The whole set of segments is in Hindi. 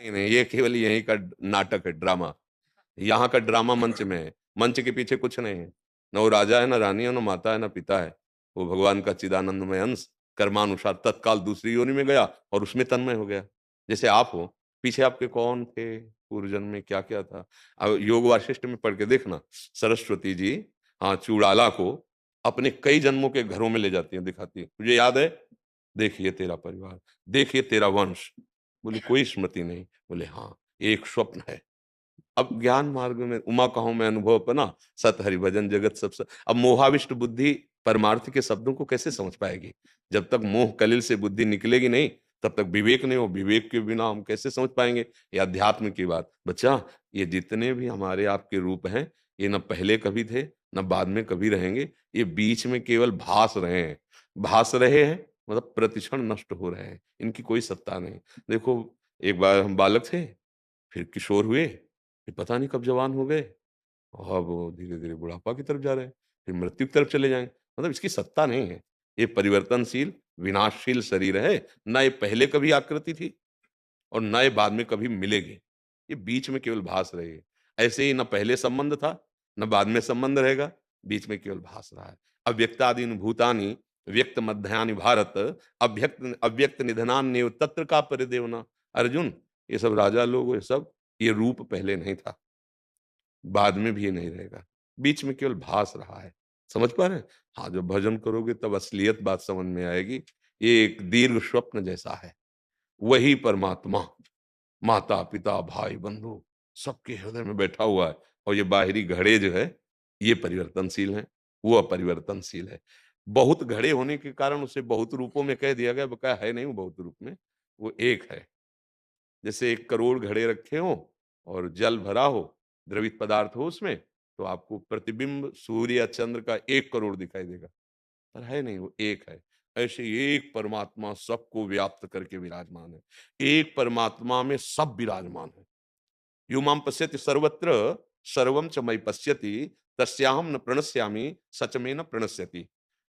नहीं नहीं, ये केवल यहीं का नाटक है, ड्रामा। यहाँ का ड्रामा मंच में है, मंच के पीछे कुछ नहीं है। न वो राजा है, न रानी है, न माता है, न पिता है। वो भगवान का चिदानंदमय अंश कर्मानुसार तत्काल दूसरी योनि में गया और उसमें तन्मय हो गया। जैसे आप हो, पीछे आपके कौन थे, पूर्व जन्म में क्या क्या था। अब योग वाशिष्ठ में पढ़ के देखना, सरस्वती जी, हाँ, चूड़ाला को अपने कई जन्मों के घरों में ले जाती हैं, दिखाती है, तुझे याद है, देखिए तेरा परिवार, देखिए तेरा वंश। बोले कोई स्मृति नहीं। बोले हाँ, एक स्वप्न है। अब ज्ञान मार्ग में उमा कहूं मैं अनुभव अपना, सत हरि भजन जगत सब सब। अब मोहाविष्ट बुद्धि परमार्थ के शब्दों को कैसे समझ पाएगी? जब तक मोह कलिल से बुद्धि निकलेगी नहीं, तब तक विवेक नहीं हो। विवेक के बिना हम कैसे समझ पाएंगे? ये अध्यात्म की बात बच्चा। ये जितने भी हमारे आपके रूप हैं, ये न पहले कभी थे, न बाद में कभी रहेंगे। ये बीच में केवल भास रहे हैं। भास रहे हैं मतलब प्रतिक्षण नष्ट हो रहे हैं, इनकी कोई सत्ता नहीं। देखो, एक बार हम बालक थे, फिर किशोर हुए, फिर पता नहीं कब जवान हो गए, और वो धीरे धीरे बुढ़ापा की तरफ जा रहे हैं, फिर मृत्यु की तरफ चले जाएंगे। मतलब इसकी सत्ता नहीं है। ये परिवर्तनशील विनाशशील शरीर है। ना ये पहले कभी आकृति थी और ना ये बाद में कभी मिलेगी। ये बीच में केवल भास रही है। ऐसे ही ना पहले संबंध था, न बाद में संबंध रहेगा, बीच में केवल भास रहा है। अव्यक्तादीन भूतानि व्यक्त मध्यानि भारत, अव्यक्त अव्यक्त निधनान्येव तत्र का परिदेवना। अर्जुन, ये सब राजा लोग, ये सब, ये रूप पहले नहीं था, बाद में भी ये नहीं रहेगा, बीच में केवल भास रहा है। समझ पा रहे हैं? हाँ, जब भजन करोगे तब असलियत बात समझ में आएगी। ये एक दीर्घ स्वप्न जैसा है। वही परमात्मा माता पिता भाई बंधु सबके हृदय में बैठा हुआ है। और ये बाहरी घड़े जो है, ये परिवर्तनशील है, वो अपरिवर्तनशील है। बहुत घड़े होने के कारण उसे बहुत रूपों में कह दिया गया, बकाया है नहीं वो बहुत रूप में, वो एक है। जैसे 1 करोड़ घड़े रखे हों और जल भरा हो, द्रवित पदार्थ हो उसमें, तो आपको प्रतिबिंब सूर्य या चंद्र का 1 करोड़ दिखाई देगा, पर है नहीं, वो एक है। ऐसे एक परमात्मा सबको व्याप्त करके विराजमान है। एक परमात्मा में सब विराजमान है। यो माम पश्यति सर्वत्र सर्वम च मयि पश्यति, तस्याहम न प्रणश्यामि सच में न प्रणश्यति।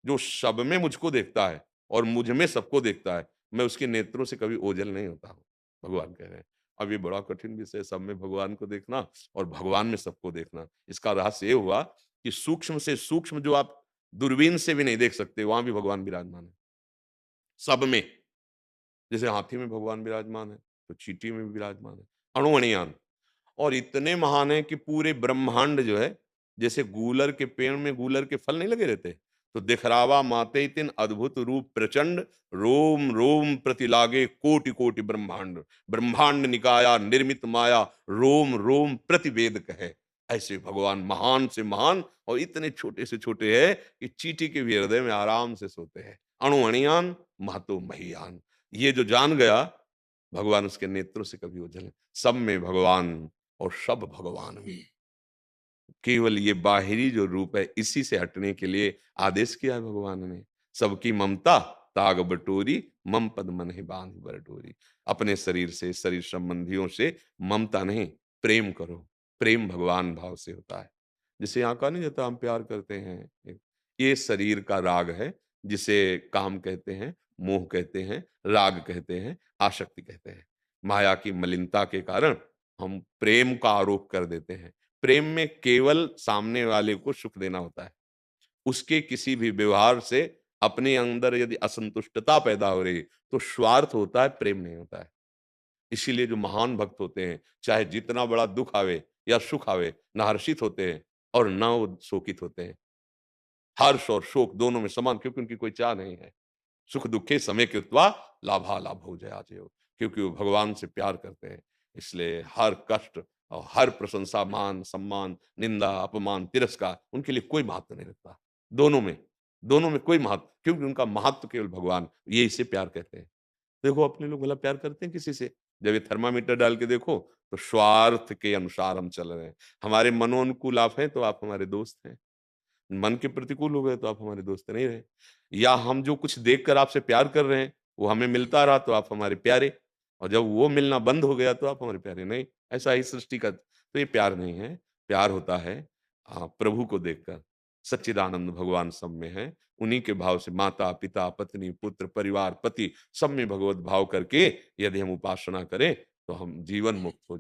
जो सब में मुझको देखता है और मुझ में सबको देखता है, मैं उसके नेत्रों से कभी ओझल नहीं होता हूँ, भगवान कह रहे हैं। अब ये बड़ा कठिन विषय है, सब में भगवान को देखना और भगवान में सबको देखना। इसका रहस्य ये हुआ कि सूक्ष्म से सूक्ष्म जो आप दूरबीन से भी नहीं देख सकते, वहां भी भगवान विराजमान है, सब में। जैसे हाथी में भगवान विराजमान है, तो चींटी में भी विराजमान है, अणु अणियान। और इतने महान है कि पूरे ब्रह्मांड जो है, जैसे गूलर के पेड़ में गूलर के फल नहीं लगे रहते, तो दिखरावा माते तिन अद्भुत रूप प्रचंड, रोम रोम प्रति लागे कोटि कोटि ब्रह्मांड। ब्रह्मांड निकाया निर्मित माया, रोम रोम प्रतिवेद कहे। ऐसे भगवान महान से महान और इतने छोटे से छोटे हैं कि चींटी के भी हृदय में आराम से सोते हैं। अणु अणियान महतो महियान। ये जो जान गया, भगवान उसके नेत्रों से कभी ओझल नहीं। सब में भगवान और सब भगवान में। केवल ये बाहरी जो रूप है, इसी से हटने के लिए आदेश किया है भगवान ने। सबकी ममता ताग बटोरी, मम पद मन ही बांध बरडोरी। अपने शरीर से, शरीर संबंधियों से ममता नहीं, प्रेम करो। प्रेम भगवान भाव से होता है। जिसे यहाँ कहा नहीं जाता हम प्यार करते हैं, ये शरीर का राग है, जिसे काम कहते हैं, मोह कहते हैं, राग कहते हैं, आसक्ति कहते हैं। माया की मलिनता के कारण हम प्रेम का आरोप कर देते हैं। प्रेम में केवल सामने वाले को सुख देना होता है। उसके किसी भी व्यवहार से अपने अंदर यदि असंतुष्टता पैदा हो रही, तो स्वार्थ होता है, प्रेम नहीं होता है। इसीलिए जो महान भक्त होते हैं, चाहे जितना बड़ा दुख आवे या सुख आवे, ना हर्षित होते हैं और ना वो शोकित होते हैं। हर्ष और शोक दोनों में समान, क्योंकि उनकी कोई चाह नहीं है। सुख दुखे समय कृत्वा लाभालाभौ जयाजयो। क्योंकि वो भगवान से प्यार करते हैं, इसलिए हर कष्ट और हर प्रशंसा, मान सम्मान, निंदा अपमान तिरस्कार उनके लिए कोई महत्व नहीं रखता। दोनों में कोई महत्व, क्योंकि उनका महत्व केवल भगवान, ये इसे प्यार कहते हैं। देखो अपने लोग भला प्यार करते हैं किसी से? जब ये थर्मामीटर डाल के देखो, तो स्वार्थ के अनुसार हम चल रहे हैं। हमारे मनोनुकूल आप हैं तो आप हमारे दोस्त हैं, मन के प्रतिकूल हो गए तो आप हमारे दोस्त नहीं रहे। या हम जो कुछ देखकर आपसे प्यार कर रहे हैं, वो हमें मिलता रहा तो आप हमारे प्यारे, और जब वो मिलना बंद हो गया तो आप हमारे प्यारे नहीं। ऐसा ही सृष्टि का तो ये प्यार नहीं है। प्यार होता है प्रभु को देखकर। सच्चिदानंद भगवान सब में है, उन्हीं के भाव से माता पिता पत्नी पुत्र परिवार पति सब में भगवत भाव करके यदि हम उपासना करें, तो हम जीवन मुक्त हो जाए।